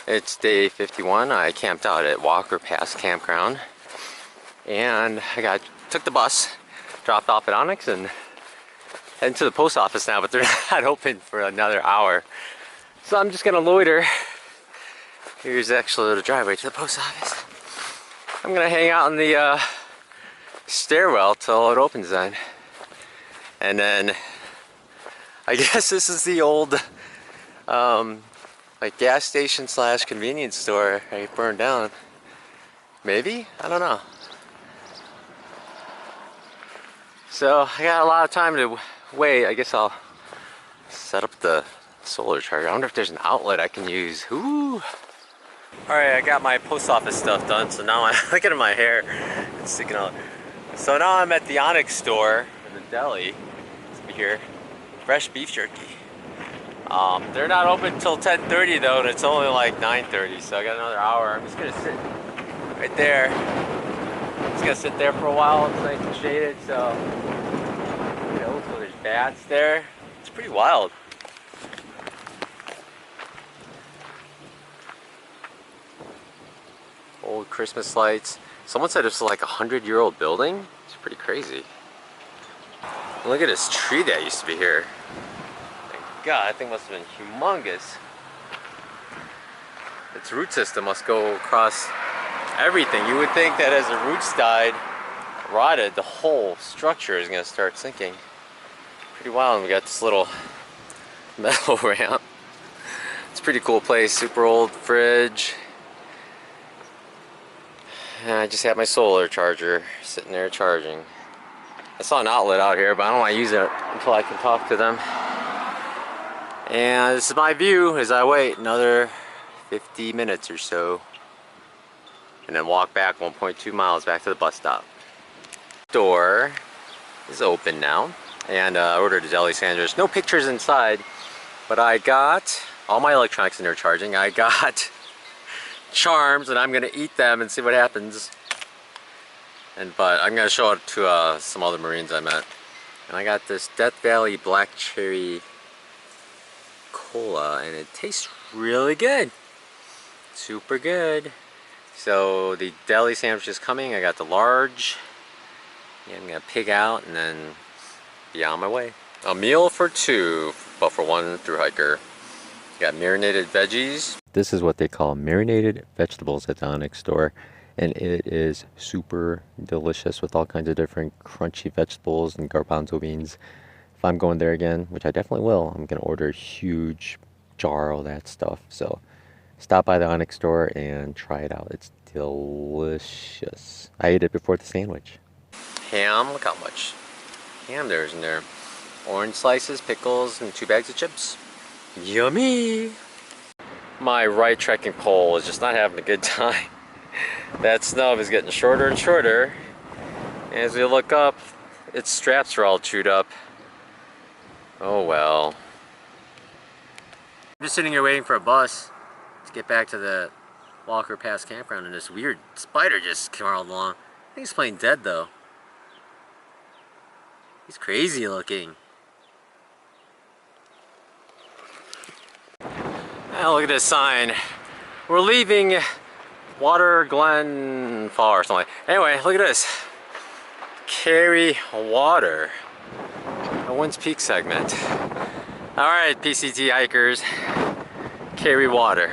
It's day 51. I camped out at Walker Pass Campground, and I took the bus, dropped off at Onyx, and heading to the post office now, but they're not open for another hour. So I'm just gonna loiter. Here's actually the driveway to the post office. I'm gonna hang out in the stairwell till it opens then. And then I guess this is the old like gas station slash convenience store I burned down. Maybe? I don't know. So I got a lot of time to wait. I guess I'll set up the solar charger. I wonder if there's an outlet I can use. Ooh. Alright, I got my post office stuff done, so now I'm looking at my hair. It's sticking out. So now I'm at the Onyx Store in the deli. It's here. Fresh beef jerky. They're not open until 10:30 though, and it's only like 9:30, so I got another hour. I'm just gonna sit right there. Just gonna sit there for a while. It's nice and shaded, so you know, so there's bats there. It's pretty wild. Old Christmas lights. Someone said it's like a 100-year-old building. It's pretty crazy. Look at this tree that used to be here. God, that thing must have been humongous. Its root system must go across everything. You would think that as the roots died, rotted, the whole structure is going to start sinking. Pretty wild. And we got this little metal ramp. It's a pretty cool place. Super old fridge. And I just had my solar charger sitting there charging. I saw an outlet out here, but I don't want to use it until I can talk to them. And this is my view as I wait another 50 minutes or so. And then walk back 1.2 miles back to the bus stop. Store is open now. And I ordered a deli sandwich. No pictures inside, but I got all my electronics in there charging. I got charms, and I'm gonna eat them and see what happens. But I'm gonna show it to some other Marines I met. And I got this Death Valley Black Cherry Cola, and it tastes really good. Super good. So the deli sandwich is coming. I got the large. Yeah, I'm gonna pig out and then be on my way. A meal for two, but for one through hiker. Got marinated veggies. This is what they call marinated vegetables at the Onyx Store, and it is super delicious with all kinds of different crunchy vegetables and garbanzo beans. If I'm going there again, which I definitely will, I'm gonna order a huge jar of that stuff. So stop by the Onyx Store and try it out. It's delicious. I ate it before the sandwich. Ham, look how much ham there is in there. Orange slices, pickles, and 2 bags of chips. Yummy! My right trekking pole is just not having a good time. That snub is getting shorter and shorter. As we look up, its straps are all chewed up. Oh well. I'm just sitting here waiting for a bus to get back to the Walker Pass Campground, and this weird spider just crawled along. I think he's playing dead though. He's crazy looking. Now look at this sign. We're leaving Water Glen Fall or something. Anyway, look at this. Carry water. A Winds Peak segment. Alright, PCT hikers. Carry water.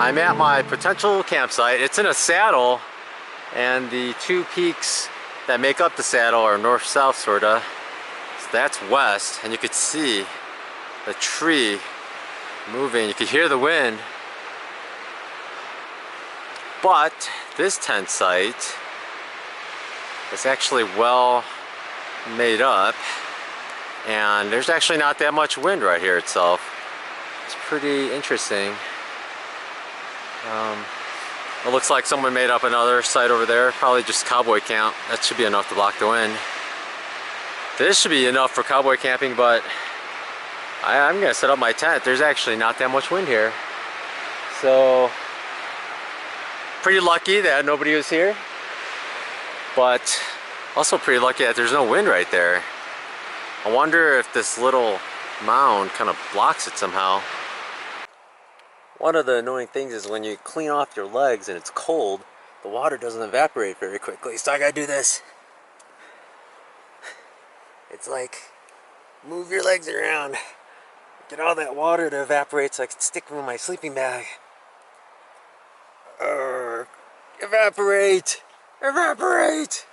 I'm at my potential campsite. It's in a saddle, and the two peaks that make up the saddle are north-south sorta. So that's west, and you could see the tree moving. You could hear the wind. But this tent site is actually well made up, and there's actually not that much wind right here itself. It's pretty interesting. It looks like someone made up another site over there, probably just cowboy camp. That should be enough to block the wind. This should be enough for cowboy camping, but I'm gonna set up my tent. There's actually not that much wind here, so pretty lucky that nobody was here, but also pretty lucky that there's no wind right there. I wonder if this little mound kind of blocks it somehow. One of the annoying things is when you clean off your legs and it's cold, the water doesn't evaporate very quickly, so I gotta do this. It's like, move your legs around, get all that water to evaporate so I can stick them in my sleeping bag. Evaporate! Evaporate!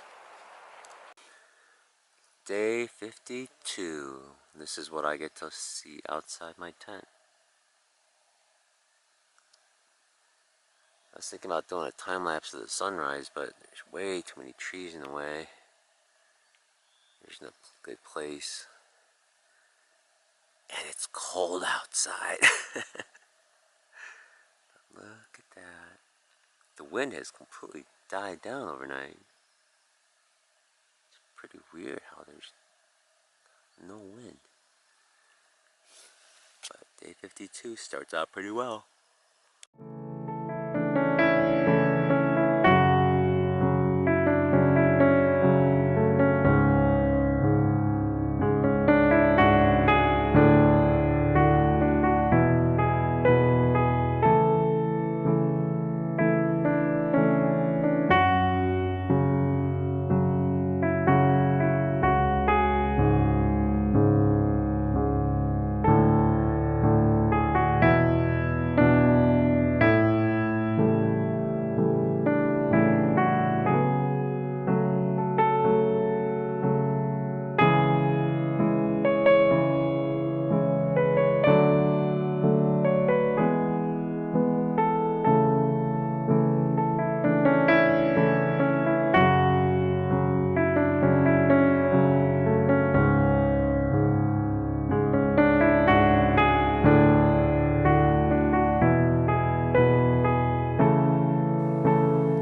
Day 52. This is what I get to see outside my tent. I was thinking about doing a time lapse of the sunrise, but there's way too many trees in the way. There's no good place. And it's cold outside. Look at that. The wind has completely died down overnight. It's pretty weird how there's no wind. But day 52 starts out pretty well.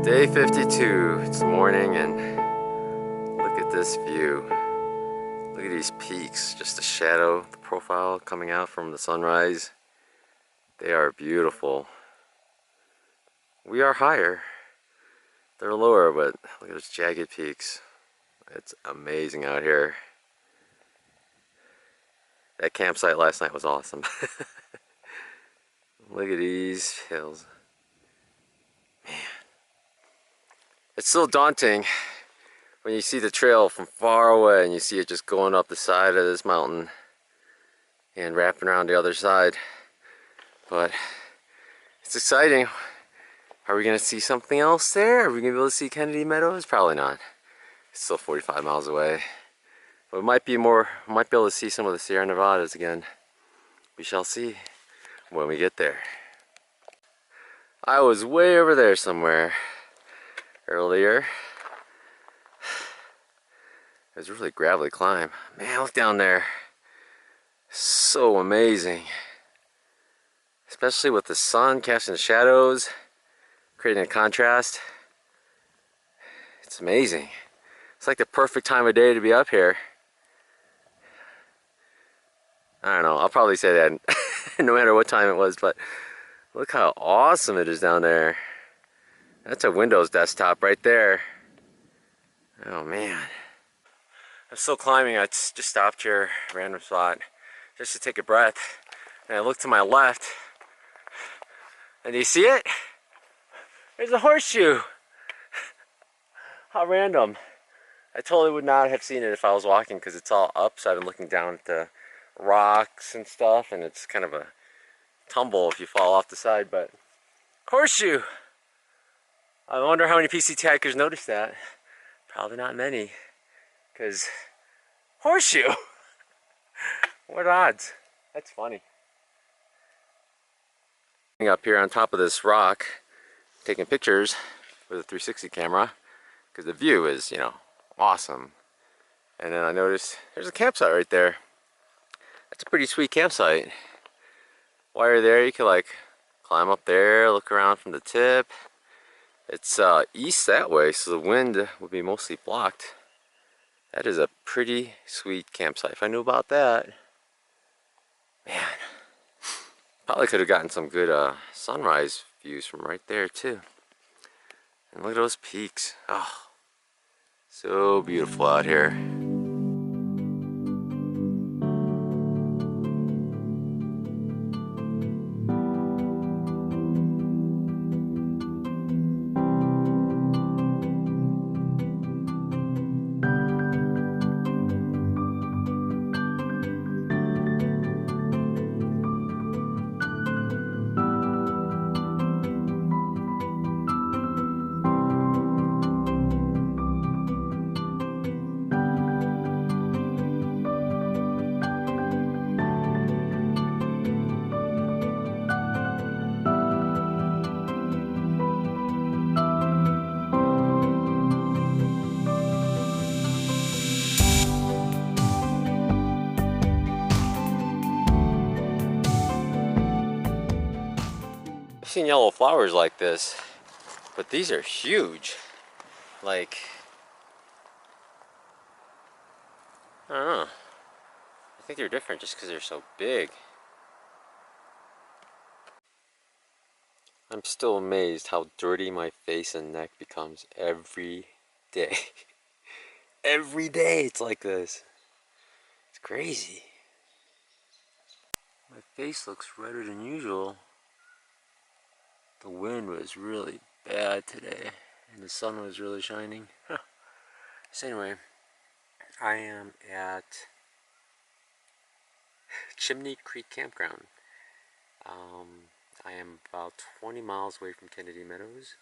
Day 52, it's the morning, and look at this view. Look at these peaks, just the shadow, the profile coming out from the sunrise. They are beautiful. We are higher, they're lower, but look at those jagged peaks. It's amazing out here. That campsite last night was awesome. Look at these hills. Man. It's so daunting when you see the trail from far away and you see it just going up the side of this mountain and wrapping around the other side. But it's exciting. Are we gonna see something else there? Are we gonna be able to see Kennedy Meadows? Probably not. It's still 45 miles away. But it might be more, we might be able to see some of the Sierra Nevadas again. We shall see when we get there. I was way over there somewhere earlier. It was a really gravelly climb. Man, look down there. So amazing. Especially with the sun casting the shadows, creating a contrast. It's amazing. It's like the perfect time of day to be up here. I don't know, I'll probably say that no matter what time it was, but look how awesome it is down there. That's a Windows desktop right there. Oh man. I'm still climbing. I just stopped here, random spot, just to take a breath. And I look to my left, and do you see it? There's a horseshoe. How random. I totally would not have seen it if I was walking, because it's all up, so I've been looking down at the rocks and stuff, and it's kind of a tumble if you fall off the side, but Horseshoe! I wonder how many PCT hikers noticed that. Probably not many. Because, horseshoe! What odds? That's funny. Up here on top of this rock, taking pictures with a 360 camera, because the view is, you know, awesome. And then I noticed there's a campsite right there. That's a pretty sweet campsite. While you're there, you can like climb up there, look around from the tip. It's east that way, so the wind would be mostly blocked. That is a pretty sweet campsite. If I knew about that, man, probably could have gotten some good sunrise views from right there too. And look at those peaks. Oh, so beautiful out here. I've seen yellow flowers like this, but these are huge. Like, I don't know. I think they're different just because they're so big. I'm still amazed how dirty my face and neck becomes every day. Every day it's like this. It's crazy. My face looks redder than usual. The wind was really bad today and the sun was really shining. Huh. So anyway, I am at Chimney Creek Campground. I am about 20 miles away from Kennedy Meadows.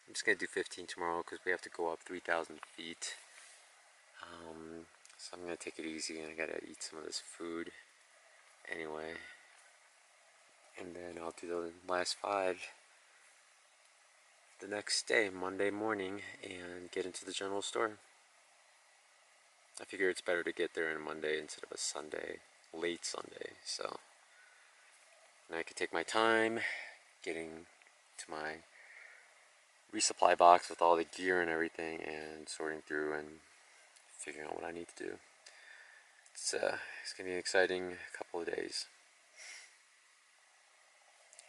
I'm just going to do 15 tomorrow because we have to go up 3,000 feet. So I'm going to take it easy and I got to eat some of this food anyway. And then I'll do the last 5 the next day, Monday morning, and get into the general store. I figure it's better to get there on a Monday instead of a Sunday, late Sunday, so. And I could take my time getting to my resupply box with all the gear and everything and sorting through and figuring out what I need to do. It's going to be an exciting couple of days.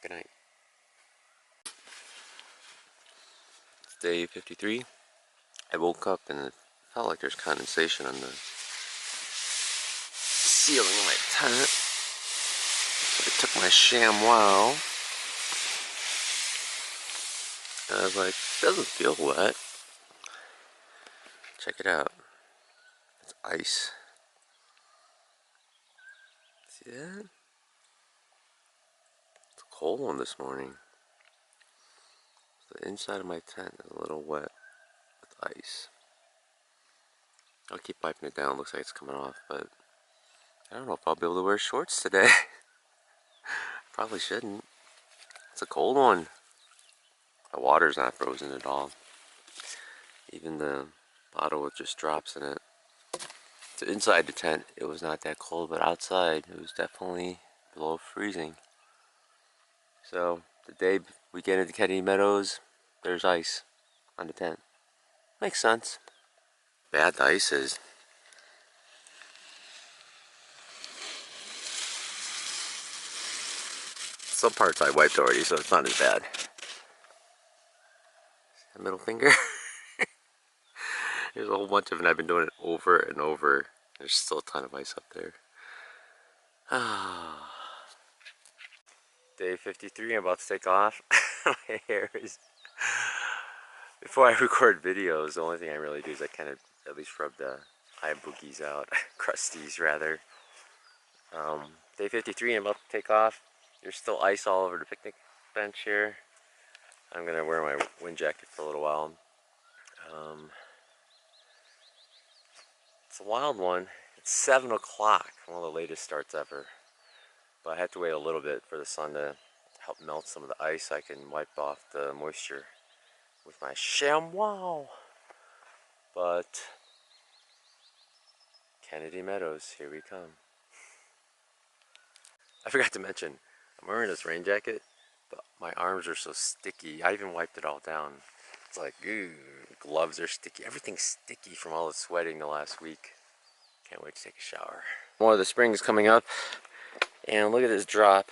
Good night. It's day 53. I woke up and it felt like there's condensation on the ceiling of my tent. So I took my ShamWow. And I was like, it doesn't feel wet. Check it out. It's ice. See that? It's a cold one this morning. The inside of my tent is a little wet with ice. I'll keep wiping it down. Looks like it's coming off, but I don't know if I'll be able to wear shorts today. Probably shouldn't. It's a cold one. The water's not frozen at all. Even the bottle with just drops in it. So inside the tent, it was not that cold, but outside, it was definitely below freezing. So the day we get into Kennedy Meadows, there's ice on the tent. Makes sense. Bad the ice is. Some parts I wiped already, so it's not as bad. Middle finger. There's a whole bunch of it, and I've been doing it over and over. There's still a ton of ice up there. Day 53, I'm about to take off. My hair is... Before I record videos, the only thing I really do is I kind of at least rub the eye boogies out. Crusties, rather. Day 53, I'm about to take off. There's still ice all over the picnic bench here. I'm gonna wear my wind jacket for a little while. It's a wild one. It's 7 o'clock, one of the latest starts ever. But I had to wait a little bit for the sun to help melt some of the ice so I can wipe off the moisture with my chamois. But Kennedy Meadows, here we come. I forgot to mention, I'm wearing this rain jacket, but my arms are so sticky. I even wiped it all down. It's like, ooh, gloves are sticky. Everything's sticky from all the sweating the last week. Can't wait to take a shower. More of the spring is coming up, and look at this drop.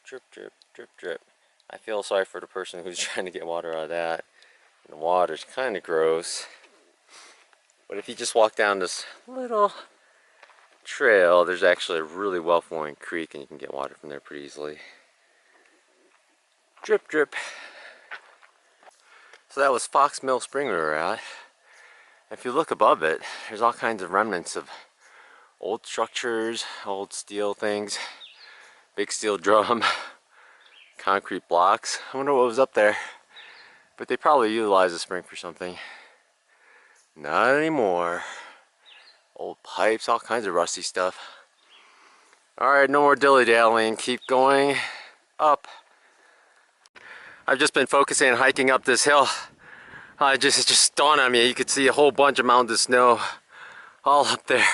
Drip, drip, drip, drip. I feel sorry for the person who's trying to get water out of that. And the water's kind of gross. But if you just walk down this little trail, there's actually a really well-flowing creek, and you can get water from there pretty easily. Drip, drip. So that was Fox Mill Spring we were at. If you look above it, there's all kinds of remnants of old structures, old steel things, big steel drum, concrete blocks. I wonder what was up there. But they probably utilized the spring for something. Not anymore. Old pipes, all kinds of rusty stuff. Alright, no more dilly-dallying. Keep going up. I've just been focusing on hiking up this hill. It just dawned on me. You could see a whole bunch of mountains of snow all up there.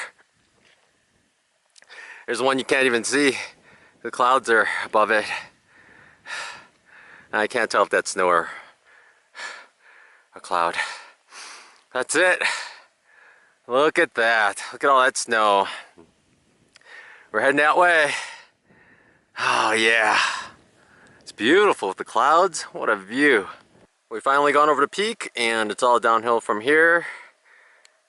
There's one you can't even see. The clouds are above it. I can't tell if that's snow or a cloud. That's it. Look at that. Look at all that snow. We're heading that way. Oh yeah. It's beautiful with the clouds. What a view. We finally gone over the peak, and it's all downhill from here.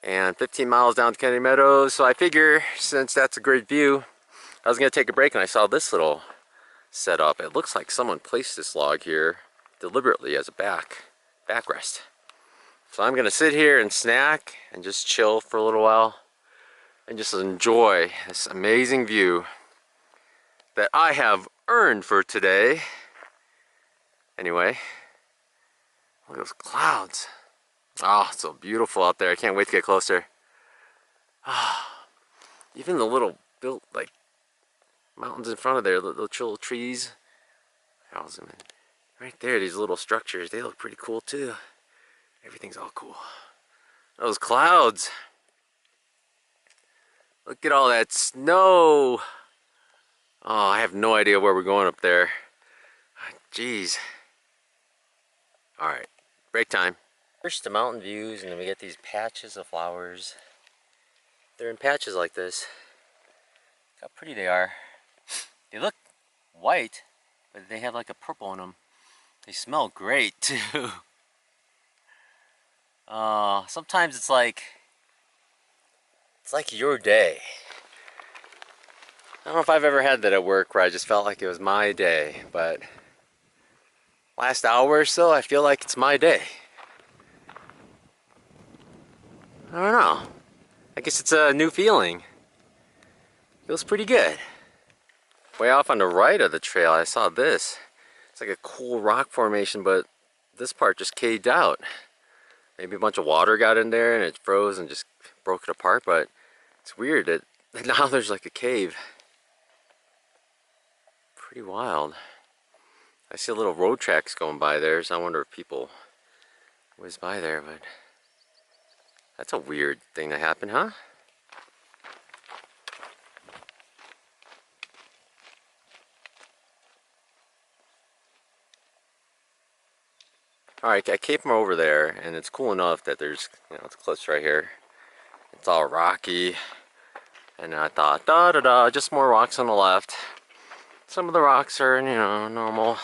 And 15 miles down to Kennedy Meadows. So I figure, since that's a great view, I was gonna take a break, and I saw this little setup. It looks like someone placed this log here deliberately as a backrest. So I'm gonna sit here and snack and just chill for a little while and just enjoy this amazing view that I have earned for today. Anyway, look at those clouds. Oh, it's so beautiful out there. I can't wait to get closer. Even the little built like mountains in front of there, the little trees. I'll zoom in. Right there, these little structures, they look pretty cool too. Everything's all cool. Those clouds. Look at all that snow. Oh, I have no idea where we're going up there. Jeez. Alright, break time. First the mountain views, and then we get these patches of flowers. They're in patches like this. Look how pretty they are. They look white, but they have like a purple in them. They smell great too. Sometimes it's like your day. I don't know if I've ever had that at work where I just felt like it was my day, but last hour or so I feel like it's my day. I don't know. I guess it's a new feeling. Feels pretty good. Way off on the right of the trail I saw this. It's like a cool rock formation, but this part just caved out. Maybe a bunch of water got in there and it froze and just broke it apart, but it's weird that now there's like a cave. Pretty wild. I see a little road tracks going by there, so I wonder if people whiz by there, but that's a weird thing to happen, huh? Alright, I came from over there, and it's cool enough that there's, you know, it's cliffs right here. It's all rocky, and I thought, just more rocks on the left. Some of the rocks are, you know, normal.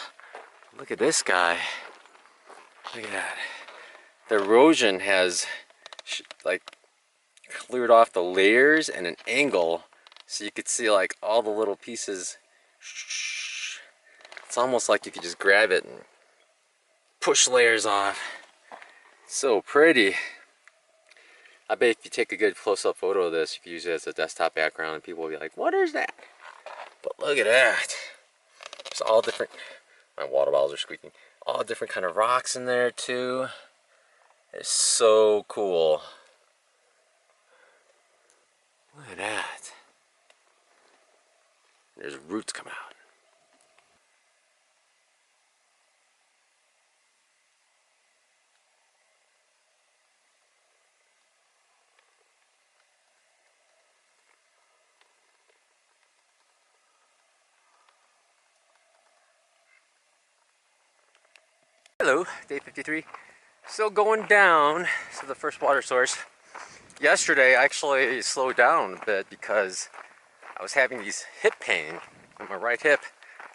Look at this guy. Look at that. The erosion has, like, cleared off the layers and an angle, so you could see, like, all the little pieces. It's almost like you could just grab it and push layers off. So pretty. I bet if you take a good close-up photo of this, you can use it as a desktop background and people will be like, what is that? But look at that. It's all different. My water bottles are squeaking. All different kind of rocks in there too. It's so cool. Look at that. There's roots come out. Hello, day 53. Still going down to the first water source. Yesterday I actually slowed down a bit because I was having these hip pain in my right hip.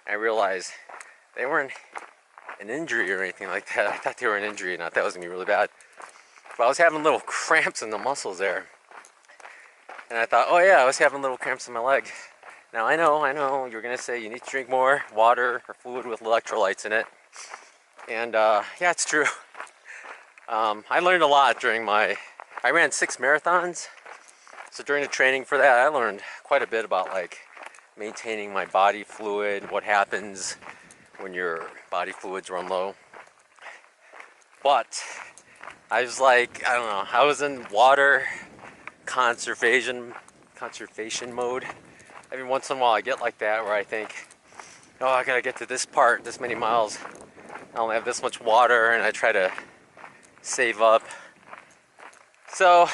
I realized they weren't an injury or anything like that. I thought they were an injury and I thought it was gonna be really bad. But I was having little cramps in the muscles there. And I thought, oh yeah, I was having little cramps in my leg. Now I know, you're gonna say you need to drink more water or fluid with electrolytes in it. And yeah, it's true. I learned a lot during I ran 6 marathons. So during the training for that, I learned quite a bit about like maintaining my body fluid, what happens when your body fluids run low. But I was like, I don't know, I was in water conservation mode. Every once in a while I get like that where I think, oh, I gotta get to this part, this many miles. I only have this much water, and I try to save up. So,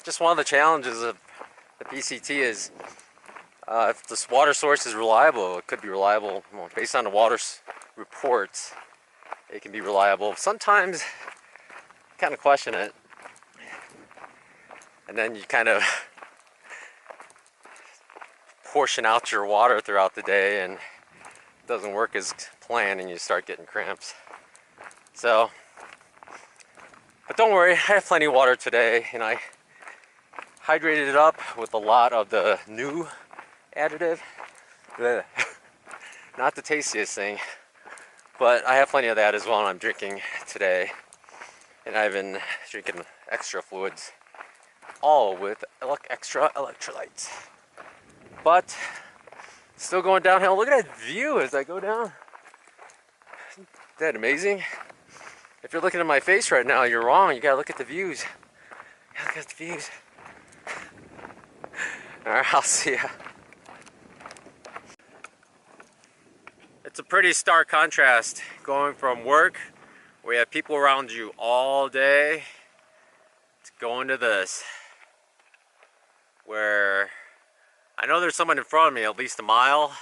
just one of the challenges of the PCT is if this water source is reliable, it could be reliable. Well, based on the water reports, it can be reliable. Sometimes, you kind of question it. And then you kind of portion out your water throughout the day, and it doesn't work as planned, and you start getting cramps. So, but don't worry, I have plenty of water today, and I hydrated it up with a lot of the new additive. Blech. Not the tastiest thing, but I have plenty of that as well, and I'm drinking today. And I've been drinking extra fluids, all with extra electrolytes. But still going downhill. Look at that view as I go down. Isn't that amazing? If you're looking at my face right now, you're wrong. You gotta look at the views. Look at the views. Alright, I'll see ya. It's a pretty stark contrast going from work, where you have people around you all day, to going to this, where I know there's someone in front of me at least a mile.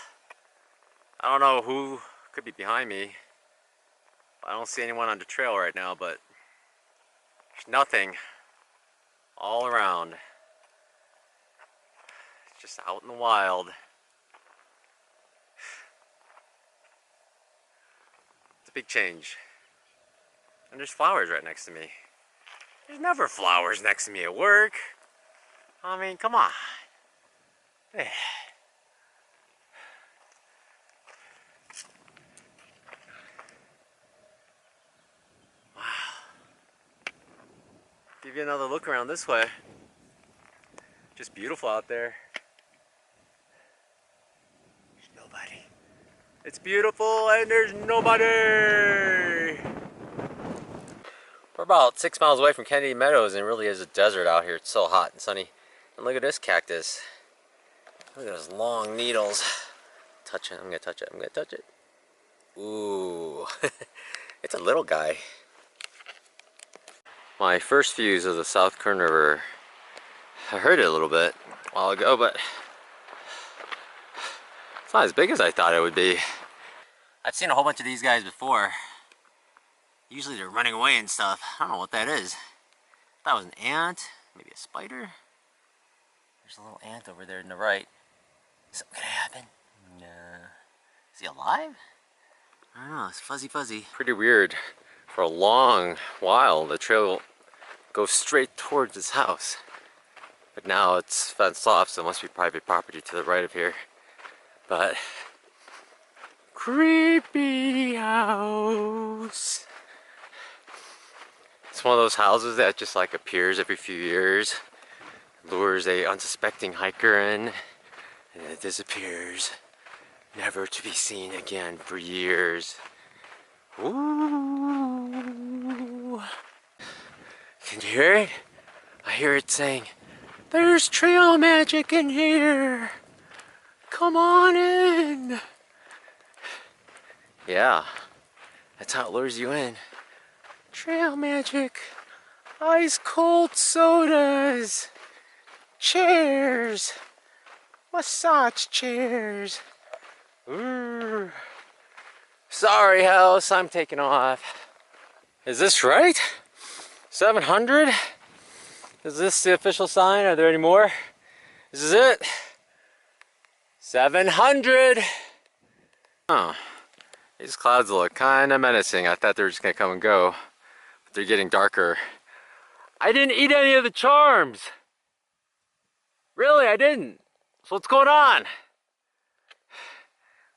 I don't know who could be behind me. I don't see anyone on the trail right now, but there's nothing all around. It's just out in the wild. It's a big change. And there's flowers right next to me. There's never flowers next to me at work. I mean, come on. Hey. Wow. Give you another look around this way. Just beautiful out there. There's nobody. It's beautiful and there's nobody. We're about 6 miles away from Kennedy Meadows, and it really is a desert out here. It's so hot and sunny. And look at this cactus. Look at those long needles. Touch it. I'm gonna touch it. I'm gonna touch it. Ooh. It's a little guy. My first views of the South Kern River. I heard it a little bit a while ago, but it's not as big as I thought it would be. I've seen a whole bunch of these guys before. Usually they're running away and stuff. I don't know what that is. That was an ant, maybe a spider. There's a little ant over there in the right. Is something gonna happen? No. Is he alive? I don't know, it's fuzzy. Pretty weird. For a long while, the trail goes straight towards his house. But now it's fenced off, so it must be private property to the right of here. But creepy house. It's one of those houses that just like appears every few years, lures a unsuspecting hiker in, and then it disappears, never to be seen again for years. Ooh. Can you hear it? I hear it saying, "There's trail magic in here. Come on in." Yeah, that's how it lures you in. Trail magic. Ice cold sodas. Chairs. Massage chairs. Ooh. Sorry, house, I'm taking off. Is this right? 700? Is this the official sign? Are there any more? This is it. 700. Oh, these clouds look kind of menacing. I thought they were just gonna come and go, but they're getting darker. I didn't eat any of the charms. Really, I didn't. So what's going on?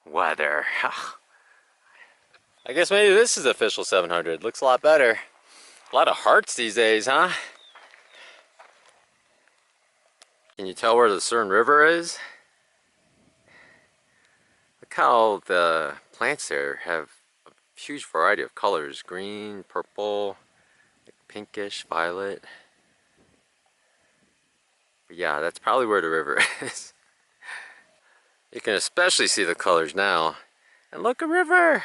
Weather. I guess maybe this is official 700. Looks a lot better. A lot of hearts these days, huh? Can you tell where the Cern River is? Look how the plants there have a huge variety of colors. Green, purple, pinkish, violet. But yeah, that's probably where the river is. You can especially see the colors now. And look, a river!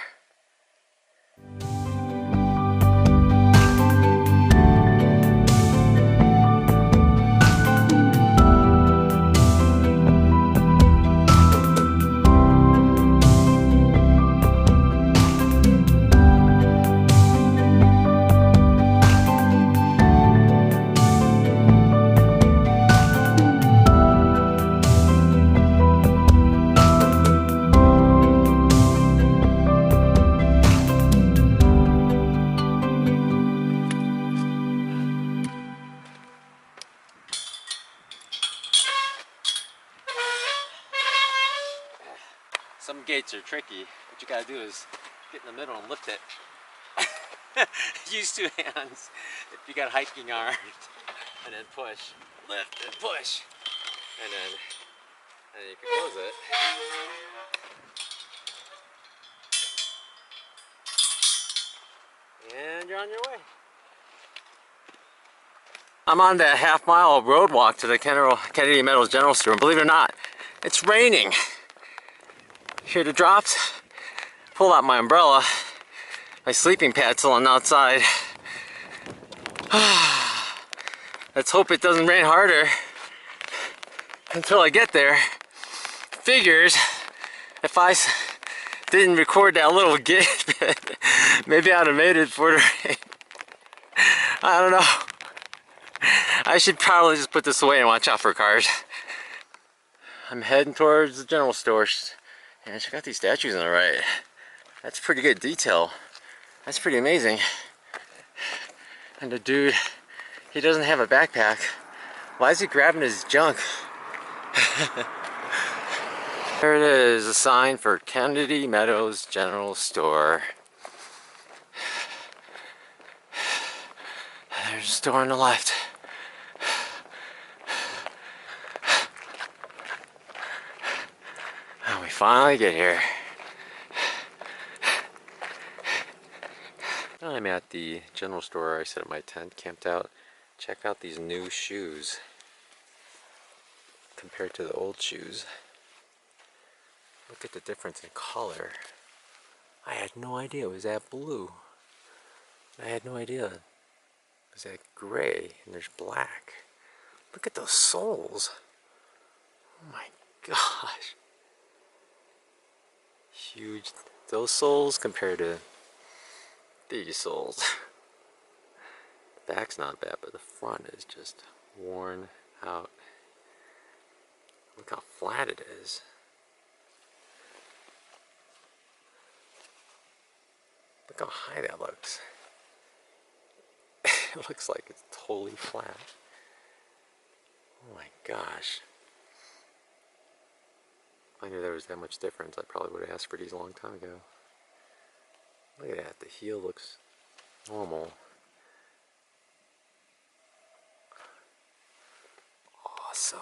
Some gates are tricky. What you gotta do is get in the middle and lift it. Use two hands if you got hiking arms. And then push. Lift and push. And then you can close it. And you're on your way. I'm on that half-mile road walk to the Kennedy Meadows General Store, and believe it or not, it's raining. Hear the drops? Pull out my umbrella. My sleeping pad's still on the outside. Let's hope it doesn't rain harder until I get there. Figures, if I didn't record that little gig, maybe I'd have made it for the rain. I don't know. I should probably just put this away and watch out for cars. I'm heading towards the general store. And check out these statues on the right. That's pretty good detail. That's pretty amazing. And the dude, he doesn't have a backpack. Why is he grabbing his junk? There it is, a sign for Kennedy Meadows General Store. There's a store on the left. And we finally get here. I'm at the general store. I set up my tent, camped out. Check out these new shoes compared to the old shoes. Look at the difference in color. I had no idea it was that blue. I had no idea it was that gray, and there's black. Look at those soles. Oh my gosh. Huge. Those soles compared to these soles. The back's not bad, but the front is just worn out. Look how flat it is. Look how high that looks. It looks like it's totally flat. Oh my gosh. If I knew there was that much difference, I probably would have asked for these a long time ago. Look at that, the heel looks normal. Awesome.